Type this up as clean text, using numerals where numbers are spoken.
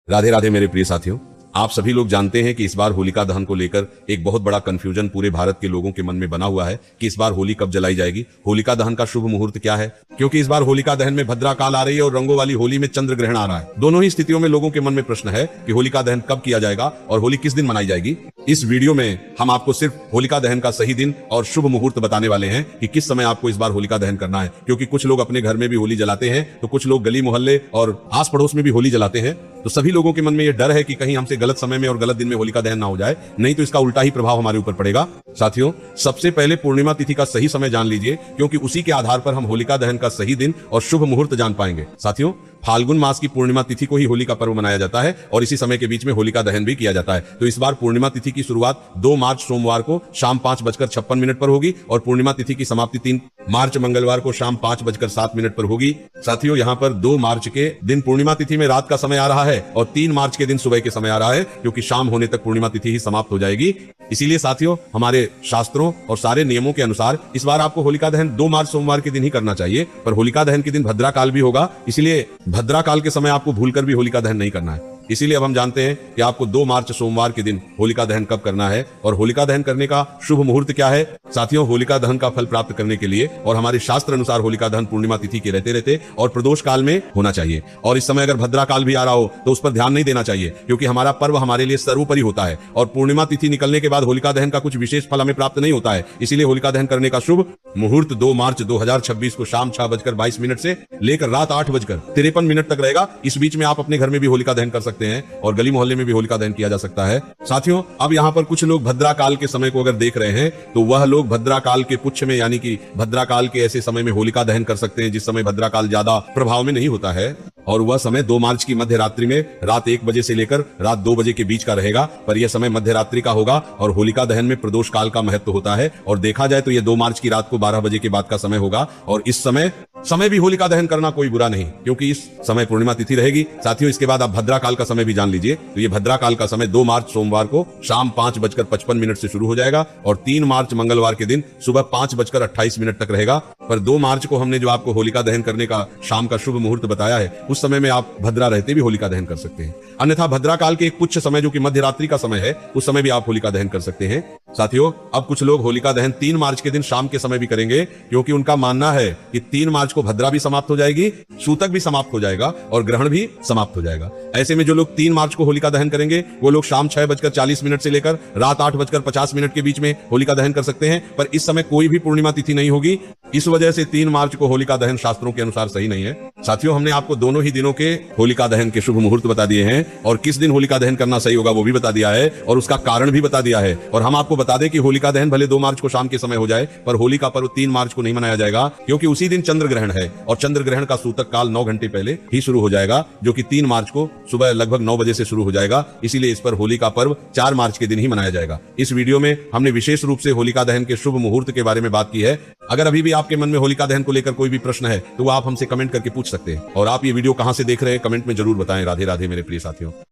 राधे राधे मेरे प्रिय साथियों, आप सभी लोग जानते हैं कि इस बार होलिका दहन को लेकर एक बहुत बड़ा कंफ्यूजन पूरे भारत के लोगों के मन में बना हुआ है कि इस बार होली कब जलाई जाएगी, होलिका दहन का शुभ मुहूर्त क्या है। क्योंकि इस बार होलिका दहन में भद्रा काल आ रही है और रंगों वाली होली में चंद्र ग्रहण आ रहा है। दोनों ही स्थितियों में लोगों के मन में प्रश्न है कि होलिका दहन कब किया जाएगा और होली किस दिन मनाई जाएगी। इस वीडियो में हम आपको सिर्फ होलिका दहन का सही दिन और शुभ मुहूर्त बताने वाले हैं कि किस समय आपको इस बार होलिका दहन करना है। क्योंकि कुछ लोग अपने घर में भी होली जलाते हैं तो कुछ लोग गली मोहल्ले और आस पड़ोस में भी होली जलाते हैं। तो सभी लोगों के मन में यह डर है कि कहीं हमसे गलत समय में और गलत दिन में होलिका दहन ना हो जाए, नहीं तो इसका उल्टा ही प्रभाव हमारे ऊपर पड़ेगा। साथियों, सबसे पहले पूर्णिमा तिथि का सही समय जान लीजिए, क्योंकि उसी के आधार पर हम होलिका दहन का सही दिन और शुभ मुहूर्त जान पाएंगे। साथियों, फाल्गुन मास की पूर्णिमा तिथि को ही होली का पर्व मनाया जाता है और इसी समय के बीच में होलिका दहन भी किया जाता है। तो इस बार पूर्णिमा तिथि की शुरुआत 2 मार्च सोमवार को शाम 5:56 पर होगी और पूर्णिमा तिथि की समाप्ति 3 मार्च मंगलवार को शाम 5:07 पर होगी। साथियों, यहाँ पर 2 मार्च के दिन पूर्णिमा तिथि में रात का समय आ रहा है और 3 मार्च के दिन सुबह के समय आ रहा है, क्योंकि शाम होने तक पूर्णिमा तिथि ही समाप्त हो जाएगी। इसीलिए साथियों, हमारे शास्त्रों और सारे नियमों के अनुसार इस बार आपको होलिका दहन 2 मार्च सोमवार के दिन ही करना चाहिए। पर होलिका दहन के दिन भद्रा काल भी होगा, इसलिए भद्रा काल के समय आपको भूलकर भी होलिका दहन नहीं करना है। इसीलिए अब हम जानते हैं कि आपको 2 मार्च सोमवार के दिन होलिका दहन कब करना है और होलिका दहन करने का शुभ मुहूर्त क्या है। साथियों, होलिका दहन का फल प्राप्त करने के लिए और हमारे शास्त्र अनुसार होलिका दहन पूर्णिमा तिथि के रहते रहते और प्रदोष काल में होना चाहिए। और इस समय अगर भद्रा काल भी आ रहा हो तो उस पर ध्यान नहीं देना चाहिए, क्योंकि हमारा पर्व हमारे लिए सर्वोपरि होता है और पूर्णिमा तिथि निकलने के बाद होलिका दहन का कुछ विशेष फल हमें प्राप्त नहीं होता है। इसीलिए होलिका दहन करने का शुभ मुहूर्त 2 मार्च 2026 को शाम 6:22 से लेकर रात 8:53 तक रहेगा। इस बीच में आप अपने घर में भी होलिका दहन कर सकते हैं और गली मोहल्ले में भी होलिका दहन किया जा सकता है। साथियों, अब यहाँ पर कुछ लोग भद्रा काल के समय को अगर देख रहे हैं तो वह लोग भद्रा काल के पुच्छ में, यानी कि भद्रा काल के ऐसे समय में होलिका दहन कर सकते हैं जिस समय भद्रा काल ज्यादा प्रभाव में नहीं होता है। और वह समय 2 मार्च की मध्य रात्रि में रात 1 बजे से लेकर रात 2 बजे के बीच का रहेगा। पर यह समय मध्य रात्रि का होगा और होलिका दहन में प्रदोष काल का महत्व होता है। और देखा जाए तो यह 2 मार्च की रात को 12 बजे के बाद का समय होगा और इस समय भी होलिका दहन करना कोई बुरा नहीं, क्योंकि इस समय पूर्णिमा तिथि रहेगी। साथियों, इसके बाद आप भद्रा काल का समय भी जान लीजिए। तो ये भद्रा काल का समय 2 मार्च सोमवार को शाम 5:55 से शुरू हो जाएगा और 3 मार्च मंगलवार के दिन सुबह 5:28 तक रहेगा। पर 2 मार्च को हमने जो आपको होलिका दहन करने का शाम का शुभ मुहूर्त बताया है, उस समय में आप भद्रा रहते भी होलिका दहन कर सकते हैं। अन्यथा भद्रा काल के एक पुच्छ समय जो कि मध्य रात्रि का समय है, उस समय भी आप होलिका दहन कर सकते हैं। साथियों, अब कुछ लोग होलिका दहन 3 मार्च के दिन शाम के समय भी करेंगे, क्योंकि उनका मानना है कि 3 मार्च को भद्रा भी समाप्त हो जाएगी, सूतक भी समाप्त हो जाएगा और ग्रहण भी समाप्त हो जाएगा। ऐसे में जो लोग 3 मार्च को होलिका दहन करेंगे वो लोग शाम 6:40 से लेकर रात 8:50 के बीच में होलिका दहन कर सकते हैं। पर इस समय कोई भी पूर्णिमा तिथि नहीं होगी, इस वजह से 3 मार्च को होलिका दहन शास्त्रों के अनुसार सही नहीं है। साथियों, हमने आपको दोनों ही दिनों के होलिका दहन के शुभ मुहूर्त बता दिए हैं और किस दिन होलिका दहन करना सही होगा वो भी बता दिया है और उसका कारण भी बता दिया है। और हम आपको बता दें कि होलिका दहन भले 2 मार्च को शाम के समय हो जाए, पर होली का पर्व 3 मार्च को नहीं मनाया जाएगा, क्योंकि उसी दिन चंद्र ग्रहण है और चंद्र ग्रहण का सूतक काल 9 घंटे पहले ही शुरू हो जाएगा, जो कि 3 मार्च को सुबह लगभग 9 बजे से शुरू हो जाएगा। इसीलिए इस पर होली का पर्व 4 मार्च के दिन ही मनाया जाएगा। इस वीडियो में हमने विशेष रूप से होलिका दहन के शुभ मुहूर्त के बारे में बात की है। अगर अभी भी आपके मन में होलिका दहन को लेकर कोई भी प्रश्न है तो आप हमसे कमेंट करके पूछ सकते हैं। और आप ये वीडियो कहां से देख रहे हैं, कमेंट में जरूर बताएं। राधे राधे मेरे प्रिय साथियों।